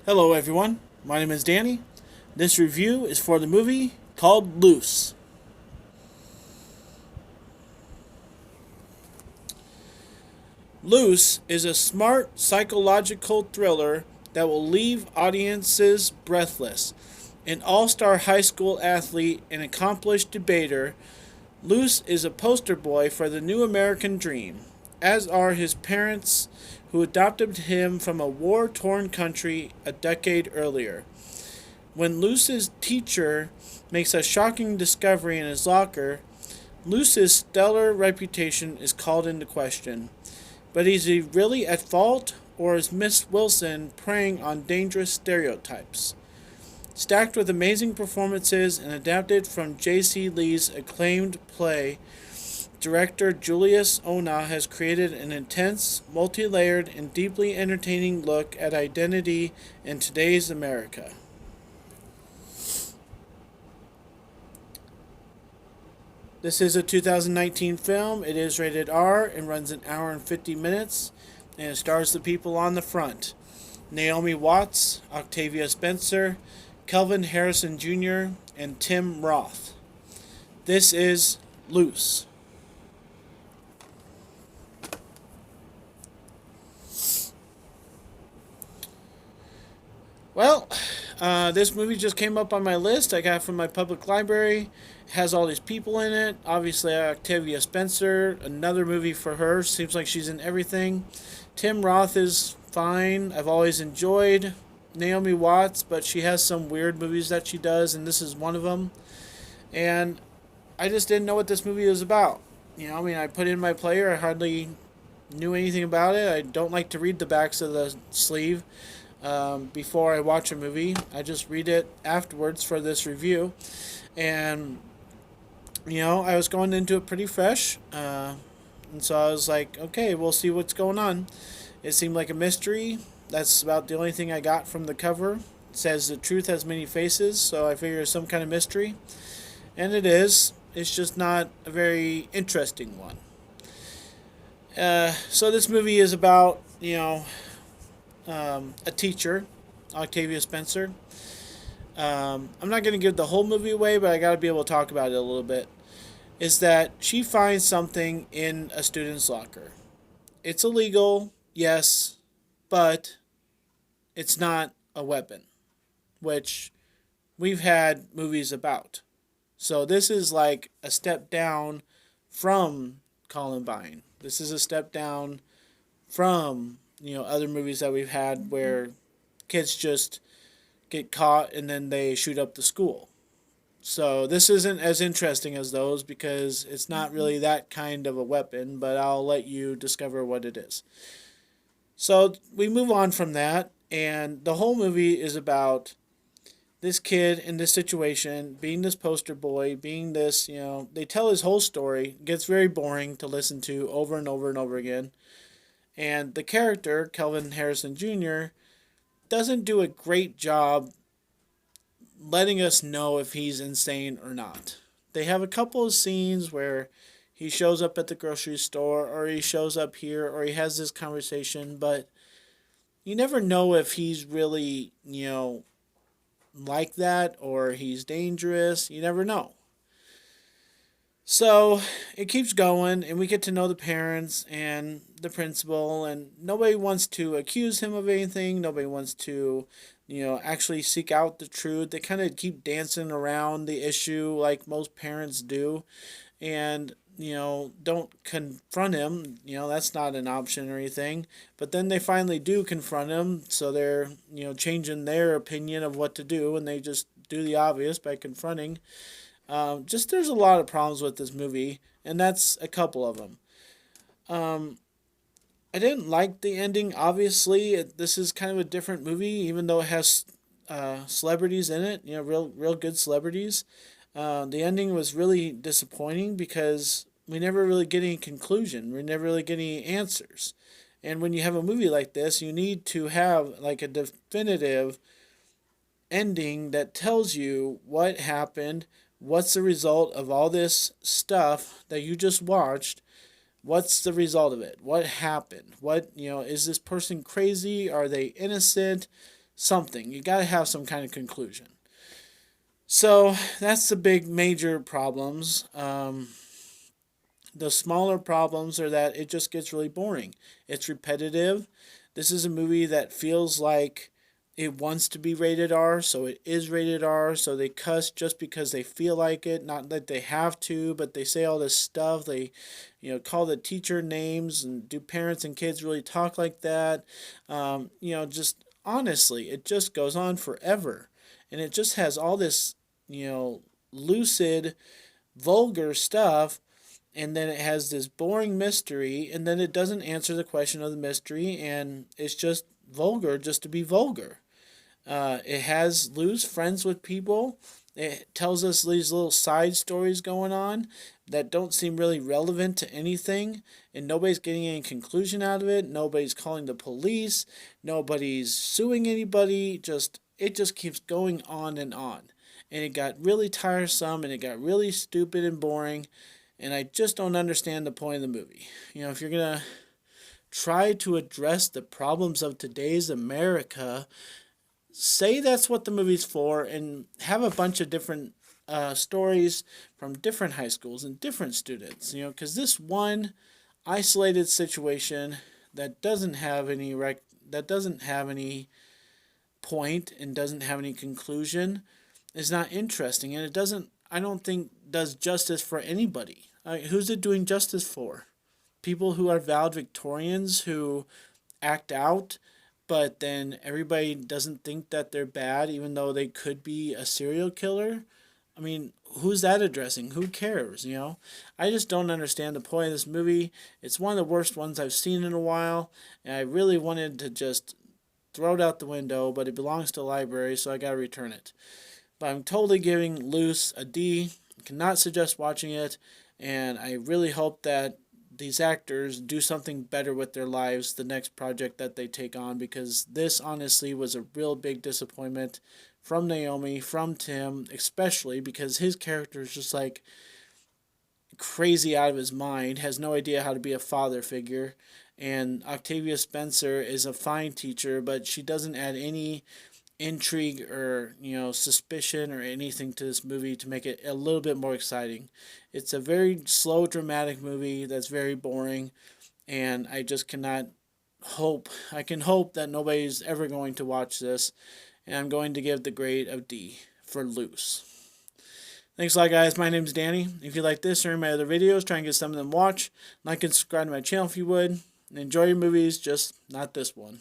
Hello, everyone. My name is Danny. This review is for the movie called Luce. Luce is a smart psychological thriller that will leave audiences breathless. An all star high school athlete and accomplished debater, Luce is a poster boy for the new American dream, as are his parents who adopted him from a war torn country a decade earlier. When Luce's teacher makes a shocking discovery in his locker, Luce's stellar reputation is called into question. But is he really at fault, or is Miss Wilson preying on dangerous stereotypes? Stacked with amazing performances and adapted from J.C. Lee's acclaimed play, director Julius Ona has created an intense, multi layered, and deeply entertaining look at identity in today's America. This is a 2019 film. It is rated R and runs an hour and 50 minutes, and it stars the people on the front: Naomi Watts, Octavia Spencer, Kelvin Harrison Jr., and Tim Roth. This is Luce. Well, this movie just came up on my list. I got it from my public library. It has all these people in it. Obviously, Octavia Spencer, another movie for her. Seems like she's in everything. Tim Roth is fine. I've always enjoyed Naomi Watts, but she has some weird movies that she does, and this is one of them. And I just didn't know what this movie was about. I put in my player. I hardly knew anything about it. I don't like to read the backs of the sleeve before I watch a movie. I just read it afterwards for this review. And, I was going into it pretty fresh. And so I was like, okay, we'll see what's going on. It seemed like a mystery. That's about the only thing I got from the cover. It says the truth has many faces, so I figure it's some kind of mystery. And it is. It's just not a very interesting one. So this movie is about, a teacher, Octavia Spencer. I'm not going to give the whole movie away, but I got to be able to talk about it a little bit. Is that she finds something in a student's locker. It's illegal, yes, but it's not a weapon, which we've had movies about. So this is like a step down from Columbine. This is a step down from other movies that we've had where kids just get caught and then they shoot up the school. So this isn't as interesting as those because it's not really that kind of a weapon, but I'll let you discover what it is. So we move on from that, and the whole movie is about this kid in this situation, being this poster boy, being this, they tell his whole story. It gets very boring to listen to over and over and over again. And the character, Kelvin Harrison Jr., doesn't do a great job letting us know if he's insane or not. They have a couple of scenes where he shows up at the grocery store or he shows up here or he has this conversation, but you never know if he's really, like that or he's dangerous. You never know. So it keeps going, and we get to know the parents and the principal, and nobody wants to accuse him of anything. Nobody wants to, actually seek out the truth. They kind of keep dancing around the issue like most parents do, and don't confront him. That's not an option or anything. But then they finally do confront him, so they're changing their opinion of what to do, and they just do the obvious by confronting. Just there's a lot of problems with this movie, and that's a couple of them. Um, I didn't like the ending. Obviously, this is kind of a different movie, even though it has celebrities in it. Real good celebrities. The ending was really disappointing because we never really get any conclusion. We never really get any answers. And when you have a movie like this, you need to have like a definitive ending that tells you what happened, what's the result of all this stuff that you just watched. What's the result of it? What happened? What, is this person crazy? Are they innocent? something. You got to have some kind of conclusion. So that's the big major problems. The smaller problems are that it just gets really boring. It's repetitive. This is a movie that feels like it wants to be rated R, so it is rated R. So they cuss just because they feel like it, not that they have to, but they say all this stuff. They, call the teacher names, and do parents and kids really talk like that? Just honestly, it just goes on forever, and it just has all this, lucid, vulgar stuff, and then it has this boring mystery, and then it doesn't answer the question of the mystery, and it's just vulgar just to be vulgar. It has Luce friends with people. It tells us these little side stories going on that don't seem really relevant to anything, and nobody's getting any conclusion out of it. Nobody's calling the police. Nobody's suing anybody. It just keeps going on, and it got really tiresome, and it got really stupid and boring, and I just don't understand the point of the movie. If you're gonna try to address the problems of today's America, say that's what the movie's for, and have a bunch of different stories from different high schools and different students. Because this one isolated situation that doesn't have any that doesn't have any point and doesn't have any conclusion is not interesting, and it doesn't. I don't think does justice for anybody. Who's it doing justice for? People who are valedictorians who act out, but then everybody doesn't think that they're bad, even though they could be a serial killer. I mean, who's that addressing? Who cares? I just don't understand the point of this movie. It's one of the worst ones I've seen in a while, and I really wanted to just throw it out the window, but it belongs to the library, so I gotta return it. But I'm totally giving Luce a D. I cannot suggest watching it, and I really hope that these actors do something better with their lives the next project that they take on, because this honestly was a real big disappointment from Naomi, from Tim, especially because his character is just like crazy out of his mind, has no idea how to be a father figure. And Octavia Spencer is a fine teacher, but she doesn't add any intrigue or suspicion or anything to this movie to make it a little bit more exciting. It's a very slow dramatic movie that's very boring, and I just cannot hope. I can hope that nobody's ever going to watch this, and I'm going to give the grade of D for Luce. Thanks a lot, guys. My name's Danny. If you like this or any of my other videos, try and get some of them watched. Like and subscribe to my channel if you would. And enjoy your movies, just not this one.